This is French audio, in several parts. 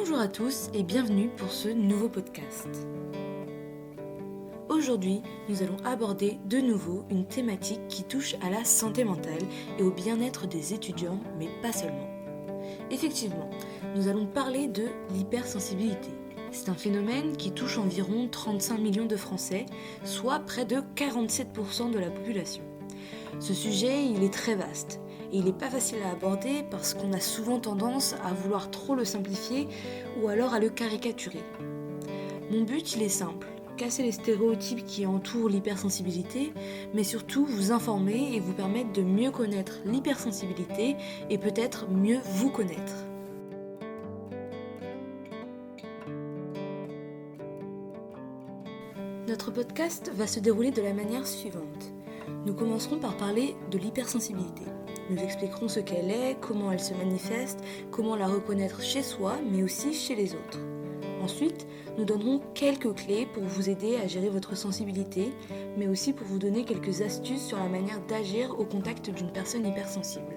Bonjour à tous et bienvenue pour ce nouveau podcast. Aujourd'hui, nous allons aborder de nouveau une thématique qui touche à la santé mentale et au bien-être des étudiants, mais pas seulement. Effectivement, nous allons parler de l'hypersensibilité. C'est un phénomène qui touche environ 35 millions de Français, soit près de 47% de la population. Ce sujet, il est très vaste. Et il n'est pas facile à aborder parce qu'on a souvent tendance à vouloir trop le simplifier ou alors à le caricaturer. Mon but, il est simple, casser les stéréotypes qui entourent l'hypersensibilité, mais surtout vous informer et vous permettre de mieux connaître l'hypersensibilité et peut-être mieux vous connaître. Notre podcast va se dérouler de la manière suivante. Nous commencerons par parler de l'hypersensibilité. Nous expliquerons ce qu'elle est, comment elle se manifeste, comment la reconnaître chez soi, mais aussi chez les autres. Ensuite, nous donnerons quelques clés pour vous aider à gérer votre sensibilité, mais aussi pour vous donner quelques astuces sur la manière d'agir au contact d'une personne hypersensible.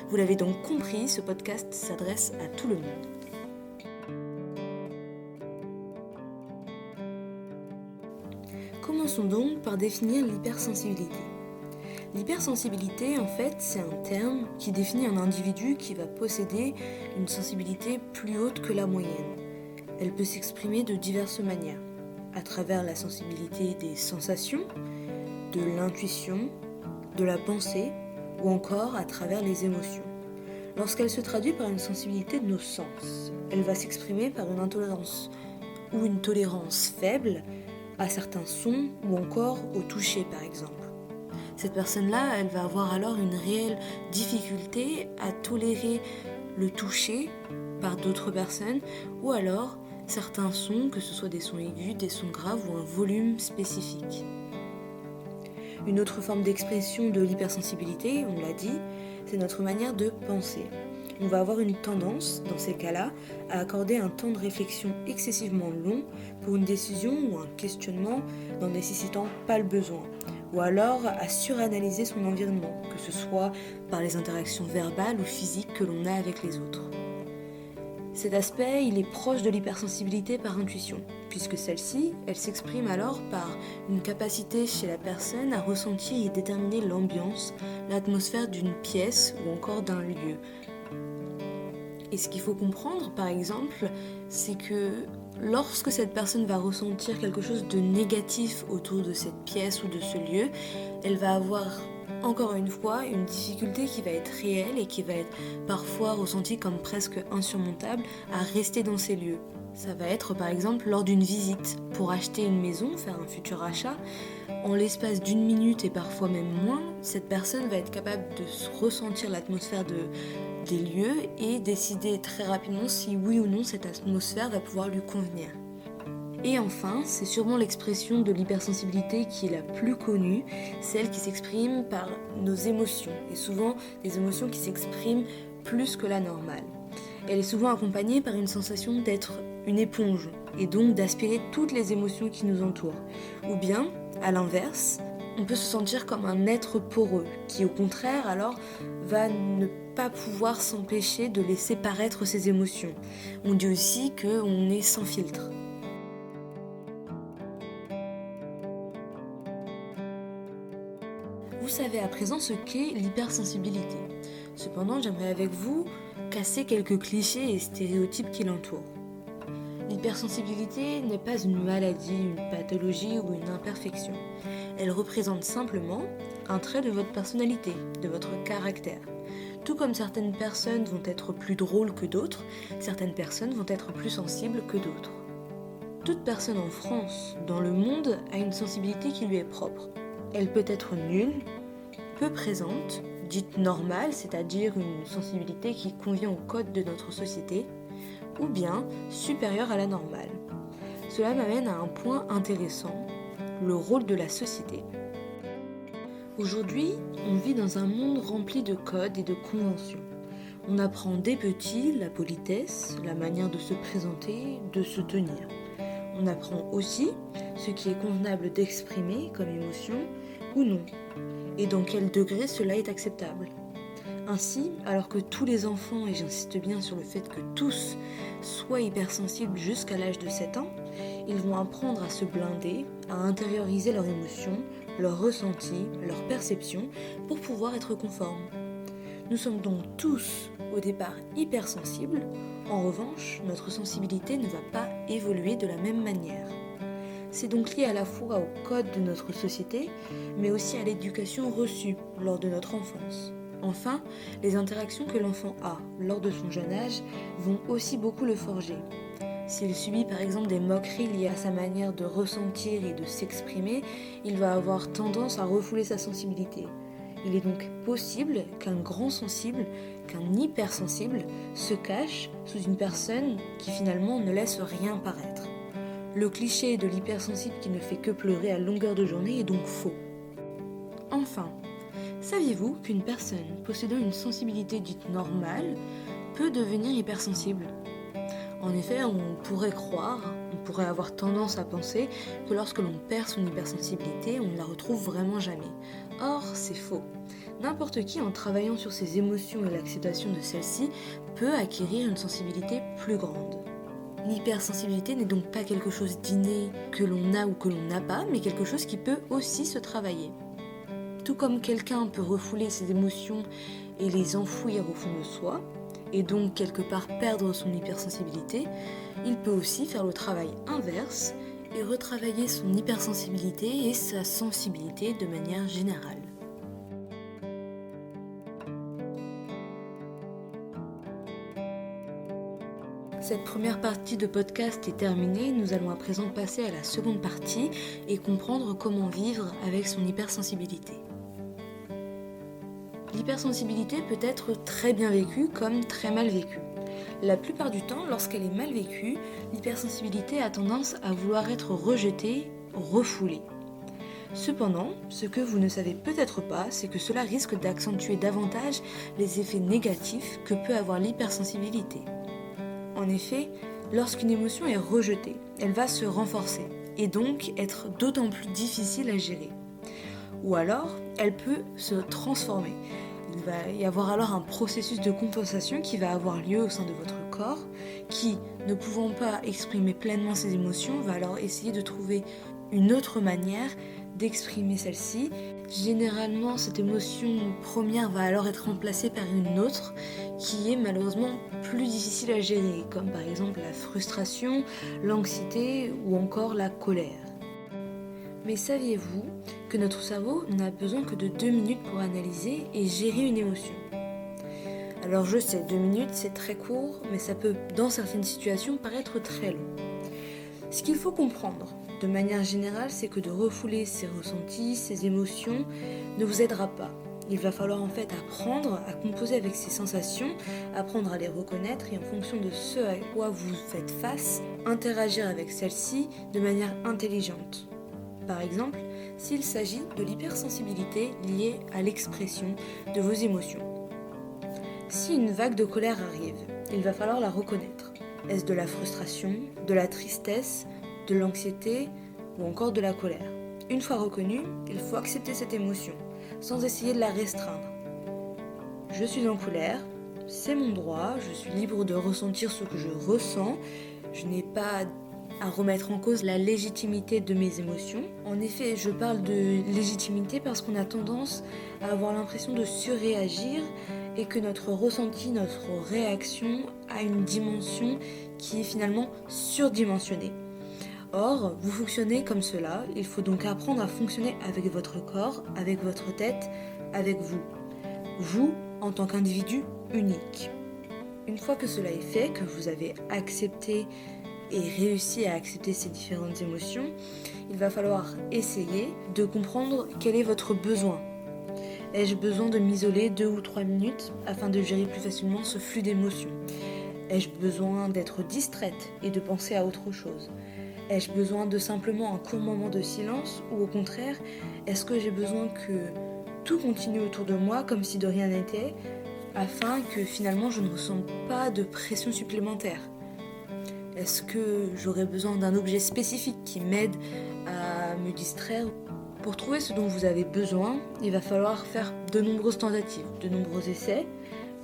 Vous l'avez donc compris, ce podcast s'adresse à tout le monde. Commençons donc par définir l'hypersensibilité. L'hypersensibilité, en fait, c'est un terme qui définit un individu qui va posséder une sensibilité plus haute que la moyenne. Elle peut s'exprimer de diverses manières, à travers la sensibilité des sensations, de l'intuition, de la pensée, ou encore à travers les émotions. Lorsqu'elle se traduit par une sensibilité de nos sens, elle va s'exprimer par une intolérance ou une tolérance faible à certains sons ou encore au toucher par exemple. Cette personne-là, elle va avoir alors une réelle difficulté à tolérer le toucher par d'autres personnes ou alors certains sons, que ce soit des sons aigus, des sons graves ou un volume spécifique. Une autre forme d'expression de l'hypersensibilité, on l'a dit, c'est notre manière de penser. On va avoir une tendance, dans ces cas-là, à accorder un temps de réflexion excessivement long pour une décision ou un questionnement n'en nécessitant pas le besoin. Ou alors à suranalyser son environnement, que ce soit par les interactions verbales ou physiques que l'on a avec les autres. Cet aspect, il est proche de l'hypersensibilité par intuition, puisque celle-ci, elle s'exprime alors par une capacité chez la personne à ressentir et déterminer l'ambiance, l'atmosphère d'une pièce ou encore d'un lieu. Et ce qu'il faut comprendre, par exemple, c'est que lorsque cette personne va ressentir quelque chose de négatif autour de cette pièce ou de ce lieu, elle va avoir encore une fois une difficulté qui va être réelle et qui va être parfois ressentie comme presque insurmontable à rester dans ces lieux. Ça va être par exemple lors d'une visite pour acheter une maison, faire un futur achat. En l'espace d'une minute et parfois même moins, cette personne va être capable de ressentir l'atmosphère des lieux et décider très rapidement si oui ou non cette atmosphère va pouvoir lui convenir. Et enfin, c'est sûrement l'expression de l'hypersensibilité qui est la plus connue, celle qui s'exprime par nos émotions, et souvent des émotions qui s'expriment plus que la normale. Elle est souvent accompagnée par une sensation d'être une éponge, et donc d'aspirer toutes les émotions qui nous entourent. Ou bien, à l'inverse, on peut se sentir comme un être poreux, qui au contraire alors va ne pas pouvoir s'empêcher de laisser paraître ses émotions. On dit aussi qu'on est sans filtre. Vous savez à présent ce qu'est l'hypersensibilité. Cependant, j'aimerais avec vous casser quelques clichés et stéréotypes qui l'entourent. L'hypersensibilité n'est pas une maladie, une pathologie ou une imperfection. Elle représente simplement un trait de votre personnalité, de votre caractère. Tout comme certaines personnes vont être plus drôles que d'autres, certaines personnes vont être plus sensibles que d'autres. Toute personne en France, dans le monde, a une sensibilité qui lui est propre. Elle peut être nulle, peu présente, dite normale, c'est-à-dire une sensibilité qui convient au code de notre société, ou bien supérieure à la normale. Cela m'amène à un point intéressant, le rôle de la société. Aujourd'hui, on vit dans un monde rempli de codes et de conventions. On apprend dès petit la politesse, la manière de se présenter, de se tenir. On apprend aussi ce qui est convenable d'exprimer comme émotion ou non, et dans quel degré cela est acceptable. Ainsi, alors que tous les enfants, et j'insiste bien sur le fait que tous soient hypersensibles jusqu'à l'âge de 7 ans, ils vont apprendre à se blinder, à intérioriser leurs émotions, leurs ressentis, leurs perceptions pour pouvoir être conformes. Nous sommes donc tous au départ hypersensibles, en revanche, notre sensibilité ne va pas évoluer de la même manière. C'est donc lié à la fois au code de notre société, mais aussi à l'éducation reçue lors de notre enfance. Enfin, les interactions que l'enfant a lors de son jeune âge vont aussi beaucoup le forger. S'il subit par exemple des moqueries liées à sa manière de ressentir et de s'exprimer, il va avoir tendance à refouler sa sensibilité. Il est donc possible qu'un grand sensible, qu'un hypersensible, se cache sous une personne qui finalement ne laisse rien paraître. Le cliché de l'hypersensible qui ne fait que pleurer à longueur de journée est donc faux. Enfin, saviez-vous qu'une personne possédant une sensibilité dite normale peut devenir hypersensible ? En effet, on pourrait avoir tendance à penser que lorsque l'on perd son hypersensibilité, on ne la retrouve vraiment jamais. Or, c'est faux. N'importe qui, en travaillant sur ses émotions et l'acceptation de celles-ci, peut acquérir une sensibilité plus grande. L'hypersensibilité n'est donc pas quelque chose d'inné que l'on a ou que l'on n'a pas, mais quelque chose qui peut aussi se travailler. Tout comme quelqu'un peut refouler ses émotions et les enfouir au fond de soi, et donc quelque part perdre son hypersensibilité, il peut aussi faire le travail inverse et retravailler son hypersensibilité et sa sensibilité de manière générale. Cette première partie de podcast est terminée, nous allons à présent passer à la seconde partie et comprendre comment vivre avec son hypersensibilité. L'hypersensibilité peut être très bien vécue comme très mal vécue. La plupart du temps, lorsqu'elle est mal vécue, l'hypersensibilité a tendance à vouloir être rejetée, refoulée. Cependant, ce que vous ne savez peut-être pas, c'est que cela risque d'accentuer davantage les effets négatifs que peut avoir l'hypersensibilité. En effet, lorsqu'une émotion est rejetée, elle va se renforcer et donc être d'autant plus difficile à gérer. Ou alors, elle peut se transformer. Il va y avoir alors un processus de compensation qui va avoir lieu au sein de votre corps, qui, ne pouvant pas exprimer pleinement ses émotions, va alors essayer de trouver une autre manière d'exprimer celle-ci. Généralement, cette émotion première va alors être remplacée par une autre qui est malheureusement plus difficile à gérer, comme par exemple la frustration, l'anxiété ou encore la colère. Mais saviez-vous que notre cerveau n'a besoin que de 2 minutes pour analyser et gérer une émotion ? Alors je sais, 2 minutes c'est très court, mais ça peut dans certaines situations paraître très long. Ce qu'il faut comprendre, de manière générale, c'est que de refouler ses ressentis, ses émotions, ne vous aidera pas. Il va falloir en fait apprendre à composer avec ces sensations, apprendre à les reconnaître et en fonction de ce à quoi vous faites face, interagir avec celles-ci de manière intelligente. Par exemple, s'il s'agit de l'hypersensibilité liée à l'expression de vos émotions. Si une vague de colère arrive, il va falloir la reconnaître. Est-ce de la frustration, de la tristesse, de l'anxiété ou encore de la colère ? Une fois reconnue, il faut accepter cette émotion, sans essayer de la restreindre. Je suis en colère, c'est mon droit, je suis libre de ressentir ce que je ressens, je n'ai pas à remettre en cause la légitimité de mes émotions. En effet, je parle de légitimité parce qu'on a tendance à avoir l'impression de surréagir et que notre ressenti, notre réaction a une dimension qui est finalement surdimensionnée. Or, vous fonctionnez comme cela, il faut donc apprendre à fonctionner avec votre corps, avec votre tête, avec vous. Vous, en tant qu'individu unique. Une fois que cela est fait, que vous avez accepté et réussi à accepter ces différentes émotions, il va falloir essayer de comprendre quel est votre besoin. Ai-je besoin de m'isoler 2 ou 3 minutes afin de gérer plus facilement ce flux d'émotions ? Ai-je besoin d'être distraite et de penser à autre chose ? Ai-je besoin de simplement un court moment de silence ou au contraire, est-ce que j'ai besoin que tout continue autour de moi comme si de rien n'était afin que finalement je ne ressente pas de pression supplémentaire ? Est-ce que j'aurais besoin d'un objet spécifique qui m'aide à me distraire ? Pour trouver ce dont vous avez besoin, il va falloir faire de nombreuses tentatives, de nombreux essais.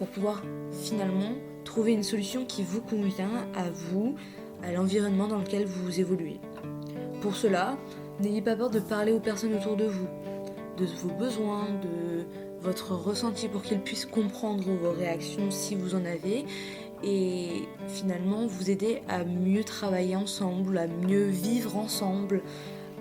pour pouvoir finalement trouver une solution qui vous convient à vous, à l'environnement dans lequel vous évoluez. Pour cela, n'ayez pas peur de parler aux personnes autour de vous, de vos besoins, de votre ressenti pour qu'ils puissent comprendre vos réactions si vous en avez et finalement vous aider à mieux travailler ensemble, à mieux vivre ensemble.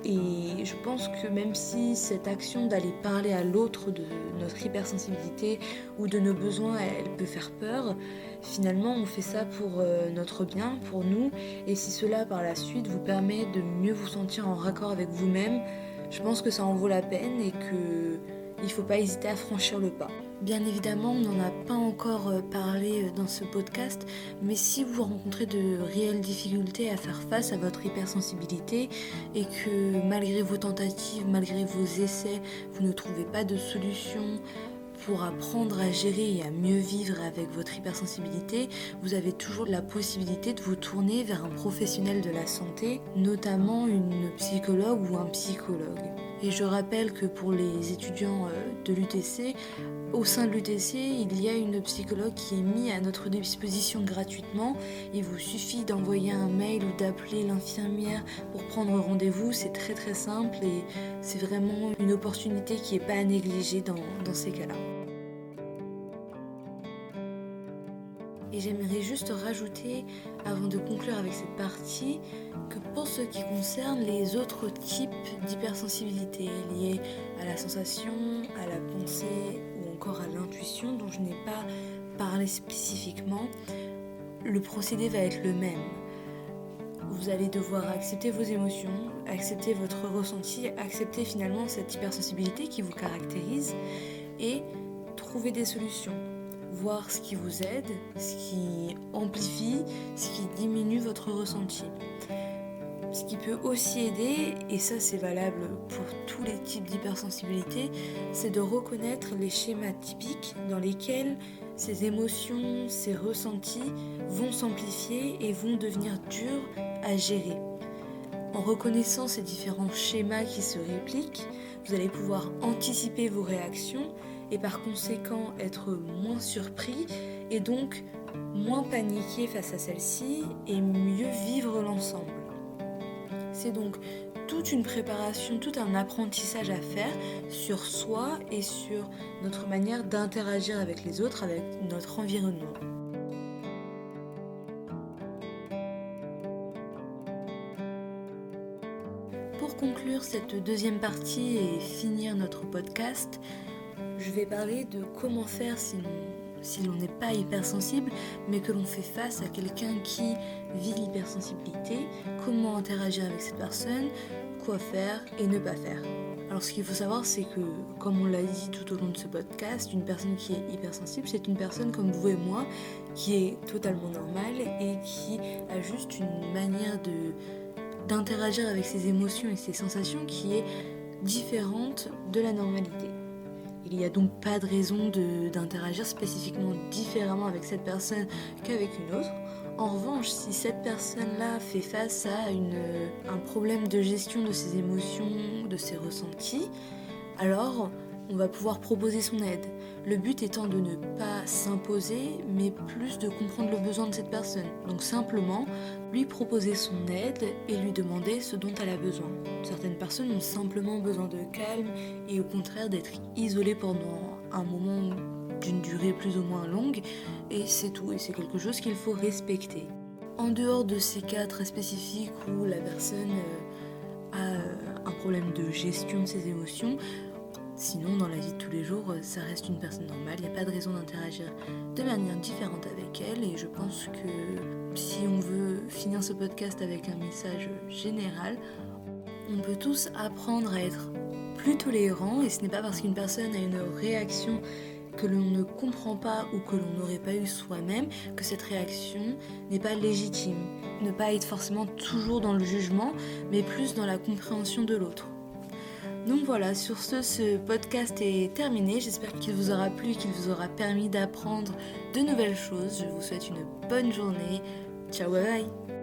Et je pense que même si cette action d'aller parler à l'autre de notre hypersensibilité ou de nos besoins, elle peut faire peur, finalement on fait ça pour notre bien, pour nous. Et si cela par la suite vous permet de mieux vous sentir en raccord avec vous-même, je pense que ça en vaut la peine et qu'il ne faut pas hésiter à franchir le pas. Bien évidemment, on n'en a pas encore parlé dans ce podcast, mais si vous rencontrez de réelles difficultés à faire face à votre hypersensibilité et que malgré vos tentatives, malgré vos essais, vous ne trouvez pas de solution pour apprendre à gérer et à mieux vivre avec votre hypersensibilité, vous avez toujours la possibilité de vous tourner vers un professionnel de la santé, notamment une psychologue ou un psychologue. Et je rappelle que pour les étudiants de l'UTC, au sein de l'UTC, il y a une psychologue qui est mise à notre disposition gratuitement. Il vous suffit d'envoyer un mail ou d'appeler l'infirmière pour prendre rendez-vous. C'est très très simple et c'est vraiment une opportunité qui n'est pas à négliger dans ces cas-là. Et j'aimerais juste rajouter, avant de conclure avec cette partie, que pour ce qui concerne les autres types d'hypersensibilité liés à la sensation, à la pensée ou encore à l'intuition dont je n'ai pas parlé spécifiquement, le procédé va être le même. Vous allez devoir accepter vos émotions, accepter votre ressenti, accepter finalement cette hypersensibilité qui vous caractérise et trouver des solutions. Voir ce qui vous aide, ce qui amplifie, ce qui diminue votre ressenti. Ce qui peut aussi aider, et ça c'est valable pour tous les types d'hypersensibilité, c'est de reconnaître les schémas typiques dans lesquels ces émotions, ces ressentis vont s'amplifier et vont devenir durs à gérer. En reconnaissant ces différents schémas qui se répliquent, vous allez pouvoir anticiper vos réactions et par conséquent être moins surpris et donc moins paniqué face à celle-ci et mieux vivre l'ensemble. C'est donc toute une préparation, tout un apprentissage à faire sur soi et sur notre manière d'interagir avec les autres, avec notre environnement. Pour conclure cette deuxième partie et finir notre podcast, je vais parler de comment faire si l'on n'est pas hypersensible, mais que l'on fait face à quelqu'un qui vit l'hypersensibilité, comment interagir avec cette personne, quoi faire et ne pas faire. Alors ce qu'il faut savoir, c'est que, comme on l'a dit tout au long de ce podcast, une personne qui est hypersensible, c'est une personne comme vous et moi, qui est totalement normale et qui a juste une manière d'interagir avec ses émotions et ses sensations qui est différente de la normalité. Il n'y a donc pas de raison d'interagir spécifiquement différemment avec cette personne qu'avec une autre. En revanche, si cette personne-là fait face à un problème de gestion de ses émotions, de ses ressentis, alors on va pouvoir proposer son aide. Le but étant de ne pas s'imposer, mais plus de comprendre le besoin de cette personne. Donc simplement, lui proposer son aide et lui demander ce dont elle a besoin. Certaines personnes ont simplement besoin de calme et au contraire d'être isolées pendant un moment d'une durée plus ou moins longue, et c'est tout, et c'est quelque chose qu'il faut respecter. En dehors de ces cas très spécifiques où la personne a un problème de gestion de ses émotions, sinon, dans la vie de tous les jours, ça reste une personne normale, il n'y a pas de raison d'interagir de manière différente avec elle. Et je pense que si on veut finir ce podcast avec un message général, on peut tous apprendre à être plus tolérants. Et ce n'est pas parce qu'une personne a une réaction que l'on ne comprend pas ou que l'on n'aurait pas eu soi-même que cette réaction n'est pas légitime. Ne pas être forcément toujours dans le jugement, mais plus dans la compréhension de l'autre. Donc voilà, sur ce podcast est terminé. J'espère qu'il vous aura plu, qu'il vous aura permis d'apprendre de nouvelles choses. Je vous souhaite une bonne journée. Ciao, bye bye.